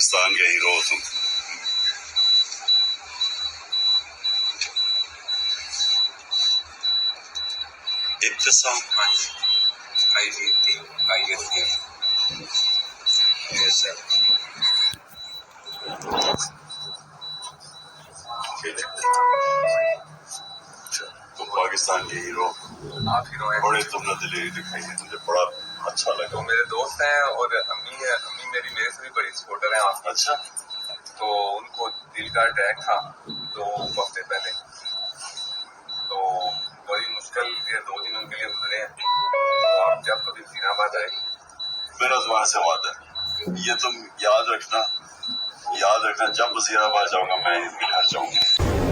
पाकिस्तान के हीरो तुम। इब्तिसाम आई जीती आई एस सर। तुम पाकिस्तान के हीरो, आप हीरो हैं। बड़े तुमने दिलेरी दिखाई है, मुझे बड़ा अच्छा लगा। तो मेरे दोस्त हैं और अम्मी है, अम्मी मेरी मेरे से भी बड़ी सपोर्टर है आप। अच्छा, तो उनको दिल का अटैक था 2 हफ्ते पहले, तो बड़ी मुश्किल ये 2 दिन उनके लिए गुजरे हैं। तो आप जब कभी जीनाबाद आए, मेरा तुम्हारे से वादा है, ये तुम याद रखना, जब वजीराबाद जाऊंगा मैं इनके घर जाऊंगा।